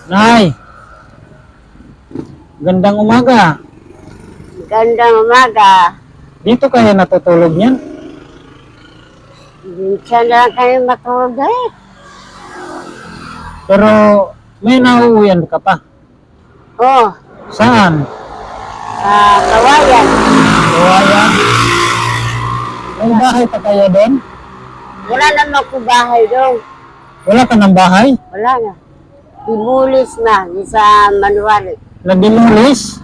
Nay, gandang umaga. Gandang umaga. Dito kayo natutulog niyan? Minsan lang kayo matulog eh. Pero may nauuwian ka pa. Oh, Saan? kawayan. Kawayan. May bahay pa kayo doon? Wala naman ko bahay doon. Wala ka ng bahay? Wala na. Dimulis na sa Manuali. Nadinulis?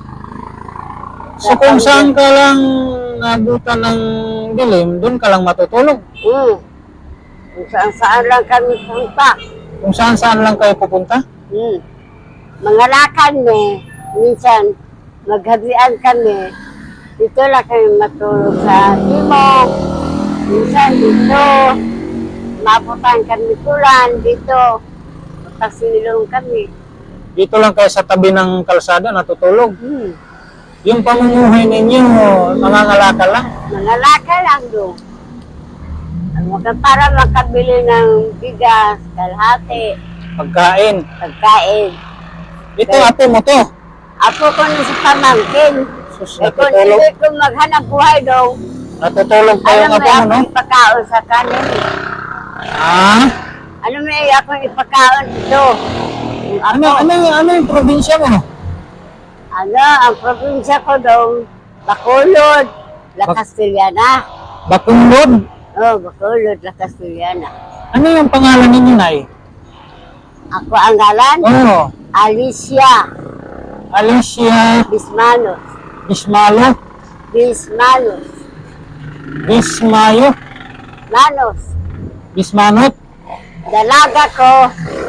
So kung saan ka lang nabutan ng dilim, doon ka lang matutulog? Kung saan lang kami punta. Kung saan lang kayo pupunta? Mga lakad eh. Minsan, maghabian kami. Dito lang kami matulog sa timog. Minsan dito. Mabutan kami tulan dito. Magpasilong kami. Dito lang kayo sa tabi ng kalsada natutulog? Hmm. Yung pamumuhay ninyo, nangangalakal lang? Nangalakal lang doon. Para makabili ng bigas, kalahati, Pagkain. pagkain. Ito, ate mo to. Ako ko na sa pamangkin. Sus, Eh kung natutulog. hindi ko maghanap buhay doon, Natutulog pa alam yung mo apo mo, no? akong ipakaon sa kanin. Ah? Alam mo akong ipakaon dito. Yung Ano yung probinsya mo? ang probinsya ko doon, Bacolod, La Bak- Castellana. Bakunlod? Oh, Bacolod, La Castellana. Ano yung pangalan ninyo, Nay? Ako ang galan, Oh, Alicia Alicia Bismanos. Bismalo? Bismanos. Bismayo? Manos. Bismanot? Dalaga ko,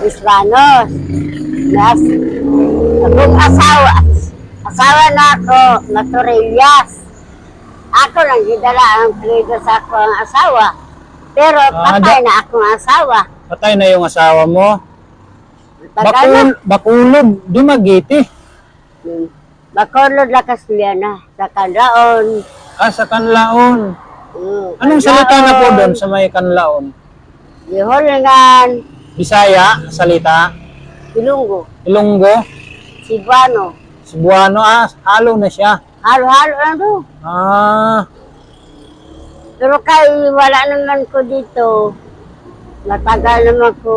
Bismanos. Nas, akong asawa na ako, Maturillas. Ako lang gidala ang pilido sa akong asawa. Pero patay na akong asawa. Patay na yung asawa mo. Tagal na. Bakulod, Dumaguete. Bacolod, La Castellana. Sa Kandaon. Ah, sa Kanlaon. Anong salita na po doon sa may Kanlaon? Liholingan, Bisaya, salita. Ilunggo, Ilonggo, Cebuano. Cebuano, halo na siya. Halo-halo lang doon. Ah, Pero kay wala naman ko dito. Matagal naman ko,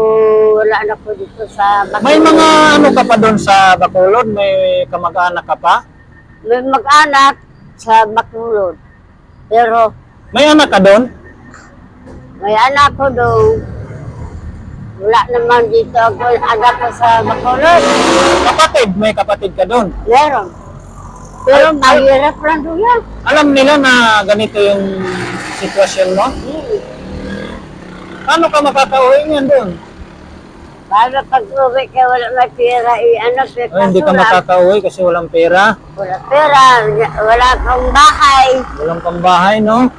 wala na ko dito sa Bacolod. may mga ano ka pa doon sa Bacolod? May kamag-anak ka pa? May mag-anak sa Bacolod. Pero May anak ka doon? may anak ko doon. Wala naman dito ako, agad ko sa Bacolod. Kapatid, may kapatid ka doon. Meron. Pero mahirap lang doon yan. Alam nila na ganito yung sitwasyon mo? Paano ka makakauwi niyan doon? Para pag-uwi ka, wala may pera, Ay, hindi ka makakauwi kasi walang pera. Wala pera, wala kang bahay, Walang pambahay, no?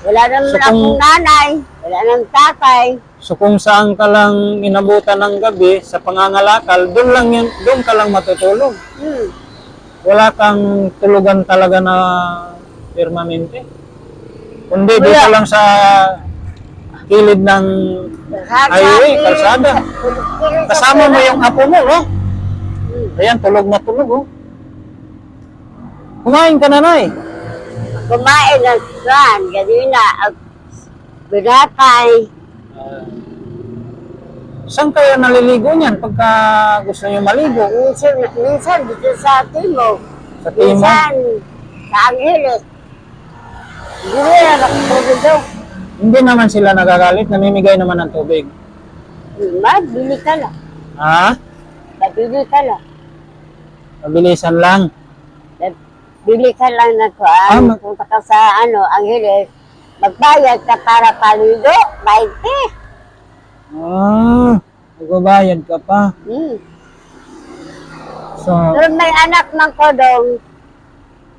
wala naman So, akong nanay, wala nang tatay. So kung saan ka lang inabutan ng gabi sa pangangalakal, doon ka lang matutulog. Wala kang tulugan talaga na permanente. Kundi dito lang sa kilid ng highway, kalsada. Kasama mo yung apo mo, no? Ayan, tulog na tulog, oh. Kumain ka na, Nay. Kumain ng saan, ganina, binatay. Saan kayo naliligo niyan pagka gusto niyo maligo? Minsan dito sa Timog, Sa Timog? minsan sa Angeles. Hindi na nakatulog daw. Hindi naman sila nagagalit, namimigay naman ng tubig. Mabili ka lang, Ha? mabili ka lang. Mabilisan lang. Bili ka lang na kuan, punta ka sa Angeles, magbayad ka para paligo, 20. Magbabayad ka pa. So, Pero may anak man ko dong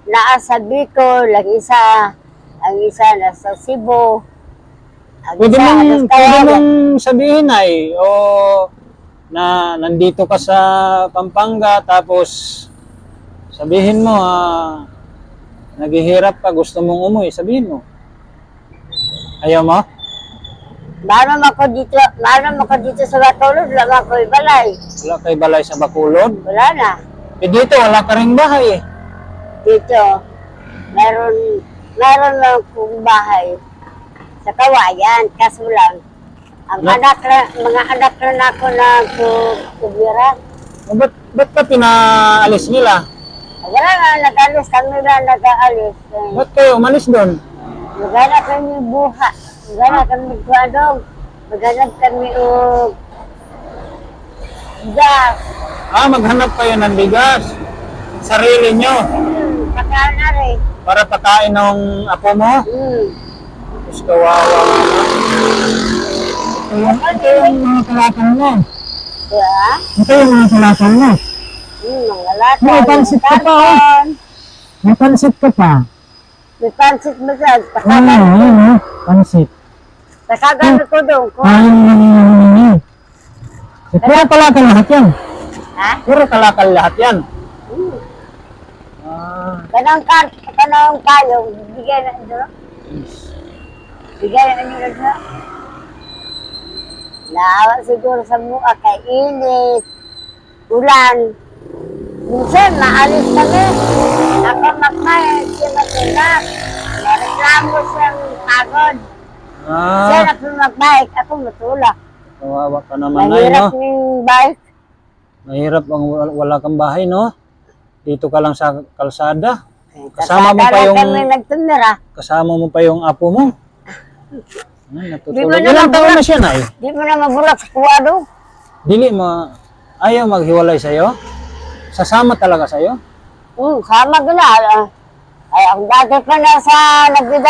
nasa Bicol, ang isa nasa Cebu, ang pwede isa mong, nasa pwede Kawayan. mong sabihin ay, o na nandito ka sa Pampanga, tapos sabihin mo, naghihirap ka, gusto mong umuwi, sabihin mo. Ayaw mo? Maram ako dito sa Batulod, wala ako ibalay. Wala kay balay sa Bacolod. Wala na. Eh dito, wala ka ring bahay eh. Dito, meron lang akong bahay sa Kawayan, kaso lang, mga anak na ako na kubira. Ba't ka pinaalis nila? Wala nga, nag-alis kami na nag-aalis. Ba't kayo umalis doon? Maghanap kami buha. Maghanap kami kuwadong. Maghanap kami o gas. Maghanap kayo ng bigas. Sarili nyo. Pagkaan na rin. Para pakain ng apo mo. Tapos kawawa mo. Ito yung mga kalakal mo. Diba? Ito yung mga kalakal mo. Mga lata. May pansit ka pa, oh. May pansit ka pa. May pansit mo dyan. Pansit. Pakagan ko doon. Puro kalakal lahat yan. Ha? Puro kalakal lahat yan. Kanang kayong, bigay na ito. Bigay na nyo na ito. Naawa siguro sa mukha kay init, ulan. Minsan, maalis kami. Ako magmayad, siya matulak. Nareklamo siyang pagod. Siya na po magbike, ako matulak. Kawawa ka naman ay, Mahirap no? ng bike. Mahirap ang wala kang bahay, no? Dito ka lang sa kalsada. Kasama mo pa yung kami nagtumira. kasama mo pa yung apo mo. Di mo Natutulog. na Ilang taon mabulat. na siya na eh? Di mo na mabulat sa kuwado. Dili mo ayaw maghiwalay sa'yo? Sasama talaga sa'yo? Sama gila. Ay, ang dati pa na sa nagbida